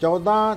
14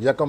1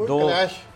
2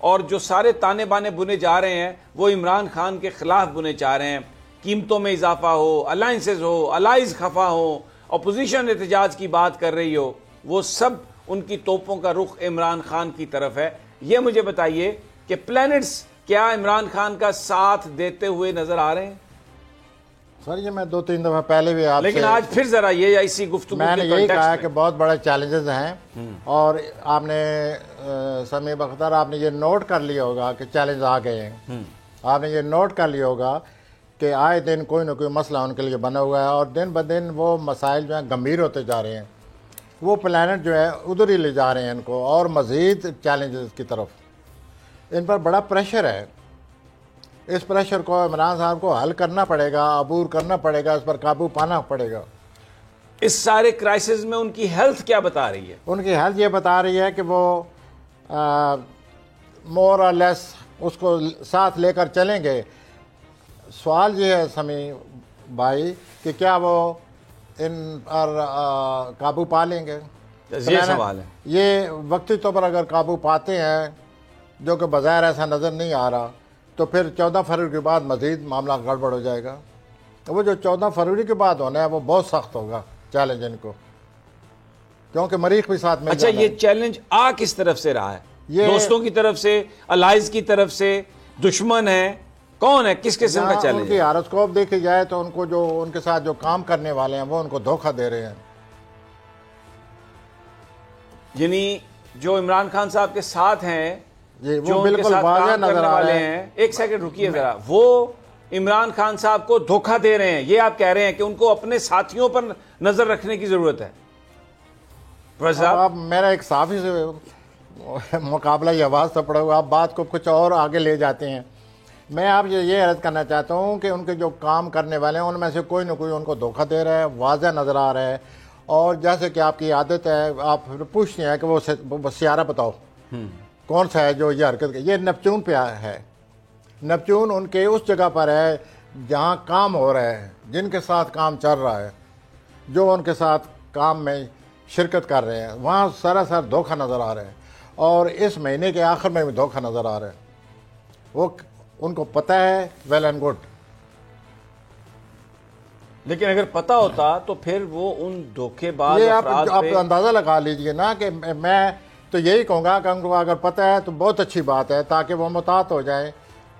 اور جو سارے تانے بانے بنے جا رہے ہیں وہ عمران خان کے خلاف بنے چاہ رہے ہیں. قیمتوں میں اضافہ ہو, الائنسز ہو, الائز خفا ہو, اپوزیشن احتجاج کی بات کر رہی ہو, وہ سب ان کی توپوں کا رخ عمران خان کی طرف ہے. یہ مجھے بتائیے کہ پلینٹس کیا عمران خان کا ساتھ دیتے ہوئے نظر آ رہے ہیں؟ سر یہ میں 2-3 دفعہ پہلے بھی آپ لیکن آج پھر ذرا یہ اسی گفتگو میں نے کے یہی context کہا میں کہ بہت بڑے چیلنجز ہیں اور آپ نے سمیع بختیار آپ نے یہ نوٹ کر لیا ہوگا کہ چیلنج آ گئے ہیں. آپ نے یہ نوٹ کر لیا ہوگا کہ آئے دن کوئی نہ کوئی مسئلہ ان کے لیے بنا ہوا ہے اور دن بدن وہ مسائل جو ہیں گمبھیر ہوتے جا رہے ہیں. وہ پلانٹ جو ہے ادھر ہی لے جا رہے ہیں ان کو اور مزید چیلنجز کی طرف. ان پر بڑا پریشر ہے. اس پریشر کو عمران صاحب کو حل کرنا پڑے گا, عبور کرنا پڑے گا, اس پر قابو پانا پڑے گا. اس سارے کرائسس میں ان کی ہیلتھ کیا بتا رہی ہے؟ ان کی ہیلتھ یہ بتا رہی ہے کہ وہ مور اور لیس اس کو ساتھ لے کر چلیں گے. سوال یہ ہے سمیع بھائی کہ کیا وہ ان پر قابو پا لیں گے؟ یہ سوال ہے. یہ وقتی طور پر اگر قابو پاتے ہیں, جو کہ بظاہر ایسا نظر نہیں آ رہا, تو پھر 14 فروری کے بعد مزید معاملہ گڑبڑ ہو جائے گا. وہ جو 14 فروری کے بعد ہونا ہے وہ بہت سخت ہوگا چیلنج ان کو, کیونکہ مریخ بھی ساتھ میں. اچھا, یہ چیلنج آ کس طرف سے رہا ہے؟ دوستوں کی طرف سے, الائز کی طرف سے, دشمن ہے, کون ہے, کس قسم کا چیلنج؟ ان کی ہاروسکوپ دیکھی جائے تو ان کو جو ان کے ساتھ جو کام کرنے والے ہیں وہ ان کو دھوکہ دے رہے ہیں. یعنی جو عمران خان صاحب کے ساتھ ہیں, جی وہ بالکل واضح نظر آ رہے ہیں. ایک سیکنڈ رکیے ذرا, وہ عمران خان صاحب کو دھوکہ دے رہے ہیں, یہ آپ کہہ رہے ہیں کہ ان کو اپنے ساتھیوں پر نظر رکھنے کی ضرورت ہے. آپ میرا ایک صحافی سے مقابلہ یہ آواز سے پڑا ہوا, آپ بات کو کچھ اور آگے لے جاتے ہیں. میں آپ یہ عرض کرنا چاہتا ہوں کہ ان کے جو کام کرنے والے ہیں ان میں سے کوئی نہ کوئی ان کو دھوکہ دے رہا ہے, واضح نظر آ رہا ہے. اور جیسے کہ آپ کی عادت ہے, آپ پوچھتے ہیں کہ وہ سیارہ بتاؤ کون سا ہے جو یہ حرکت. یہ نیپچون پہ ہے. نیپچون ان کے اس جگہ پر ہے جہاں کام ہو رہا ہے, جن کے ساتھ کام چل رہا ہے, جو ان کے ساتھ کام میں شرکت کر رہے ہیں, وہاں سراسر دھوکہ نظر آ رہا ہے. اور اس مہینے کے آخر میں بھی دھوکہ نظر آ رہا ہے. وہ ان کو پتہ ہے, ویل اینڈ گڈ. لیکن اگر پتہ ہوتا تو پھر وہ ان دھوکے باز یہ افراد آپ پہ اندازہ لگا لیجئے نا کہ میں تو یہی کہوں گا کہ ان کو اگر پتہ ہے تو بہت اچھی بات ہے, تاکہ وہ محتاط ہو جائیں,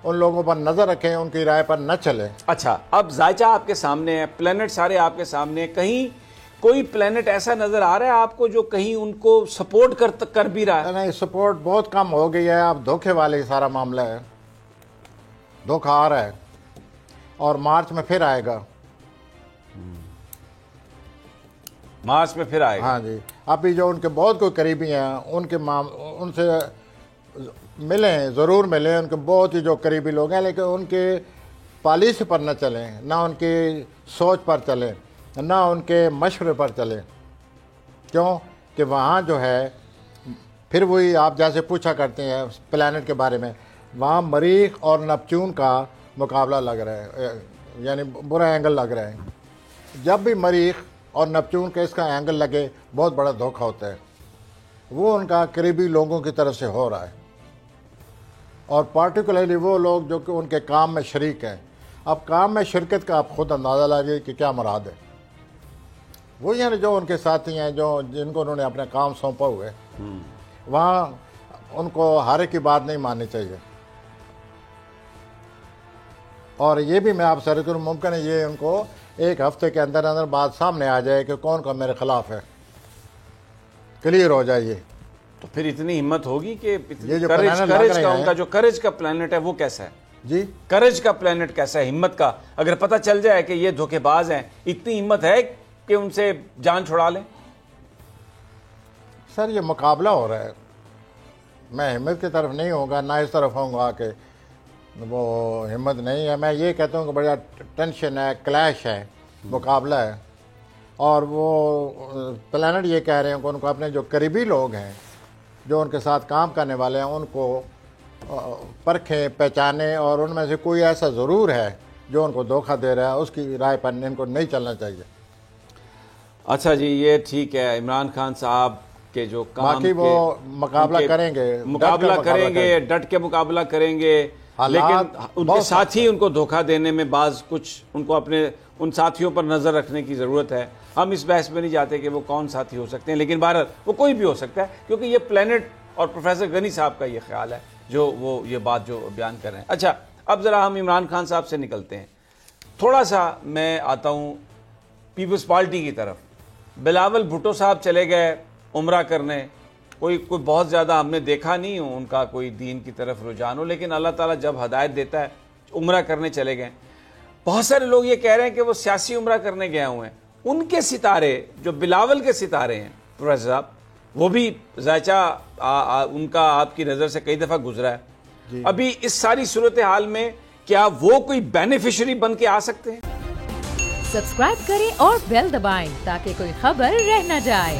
ان لوگوں پر نظر رکھیں, ان کی رائے پر نہ چلیں. اچھا, اب ذائچہ آپ کے سامنے ہے, پلینٹ سارے آپ کے سامنے ہیں, کہیں کوئی پلینٹ ایسا نظر آ رہا ہے آپ کو جو کہیں ان کو سپورٹ کر بھی رہا ہے؟ نہیں, سپورٹ بہت کم ہو گئی ہے. اب دھوکے والے سارا معاملہ ہے, دھوکہ آ رہا ہے اور مارچ میں پھر آئے گا. مارچ میں پھر آئے گا. ہاں جی. ابھی جو ان کے بہت کوئی قریبی ہیں ان سے ملیں, ضرور ملیں. ان کے بہت ہی جو قریبی لوگ ہیں, لیکن ان کے پالیسی پر نہ چلیں, نہ ان کی سوچ پر چلیں, نہ ان کے مشورے پر چلیں. کیوں کہ وہاں جو ہے پھر وہی آپ جیسے پوچھا کرتے ہیں پلانٹ کے بارے میں, وہاں مریخ اور نیپچون کا مقابلہ لگ رہا ہے, یعنی برا اینگل لگ رہا ہے. جب بھی مریخ اور نیپچون کے اس کا اینگل لگے بہت بڑا دھوکہ ہوتا ہے. وہ ان کا قریبی لوگوں کی طرف سے ہو رہا ہے, اور پارٹیکولرلی وہ لوگ جو کہ ان کے کام میں شریک ہیں. اب کام میں شرکت کا آپ خود اندازہ لگائیے کہ کیا مراد ہے. وہ یعنی جو ان کے ساتھی ہیں, جن کو انہوں نے اپنا کام سونپا ہوا ہے, وہاں ان کو ہر ایک کی بات نہیں ماننی چاہیے. اور یہ بھی میں آپ سے عرض کروں, ممکن ہے یہ ان کو ایک ہفتے کے اندر اندر بات سامنے آ جائے کہ کون کون میرے خلاف ہے, کلیئر ہو جائے. تو پھر اتنی ہمت ہوگی کہ یہ جو کرج کا پلانٹ ہے وہ کیسا ہے؟ جی, کرج کا پلانٹ کیسا ہے ہمت کا؟ اگر پتہ چل جائے کہ یہ دھوکے باز ہیں, اتنی ہمت ہے کہ ان سے جان چھڑا لیں؟ سر یہ مقابلہ ہو رہا ہے, میں ہمت کی طرف نہیں ہوں گا, نہ اس طرف ہوں گا کہ وہ ہمت نہیں ہے. میں یہ کہتا ہوں کہ بڑا ٹینشن ہے, کلیش ہے, مقابلہ ہے. اور وہ پلانٹ یہ کہہ رہے ہیں کہ ان کو اپنے جو قریبی لوگ ہیں, جو ان کے ساتھ کام کرنے والے ہیں, ان کو پرکھیں, پہچانیں, اور ان میں سے کوئی ایسا ضرور ہے جو ان کو دھوکہ دے رہا ہے, اس کی رائے پر ان کو نہیں چلنا چاہیے. اچھا جی, یہ ٹھیک ہے. عمران خان صاحب کے جو کام باقی وہ مقابلہ کریں گے، ڈٹ کے مقابلہ کریں گے، لیکن ان کے ساتھی ان کو دھوکہ دینے میں بعض کچھ ان کو اپنے ان ساتھیوں پر نظر رکھنے کی ضرورت ہے. ہم اس بحث میں نہیں جاتے کہ وہ کون ساتھی ہو سکتے ہیں، لیکن بہرحال وہ کوئی بھی ہو سکتا ہے، کیونکہ یہ پلینٹ اور پروفیسر غنی صاحب کا یہ خیال ہے جو وہ یہ بات جو بیان کر رہے ہیں. اچھا، اب ذرا ہم عمران خان صاحب سے نکلتے ہیں. تھوڑا سا میں آتا ہوں پیپلز پارٹی کی طرف. بلاول بھٹو صاحب چلے گئے عمرہ کرنے، کوئی بہت زیادہ ہم نے دیکھا نہیں ان کا کوئی دین کی طرف رجحان ہو، لیکن اللہ تعالیٰ جب ہدایت دیتا ہے عمرہ کرنے چلے گئے. بہت سارے لوگ یہ کہہ رہے ہیں کہ وہ سیاسی عمرہ کرنے گئے ہوئے ہیں. ان کے ستارے جو بلاول کے ستارے ہیں پروفیسر صاحب، وہ بھی ذائچہ ان کا آپ کی نظر سے کئی دفعہ گزرا ہے. ابھی اس ساری صورتحال میں کیا وہ کوئی بینیفیشری بن کے آ سکتے ہیں؟ سبسکرائب کریں اور بیل دبائیں تاکہ کوئی خبر رہ نہ جائے.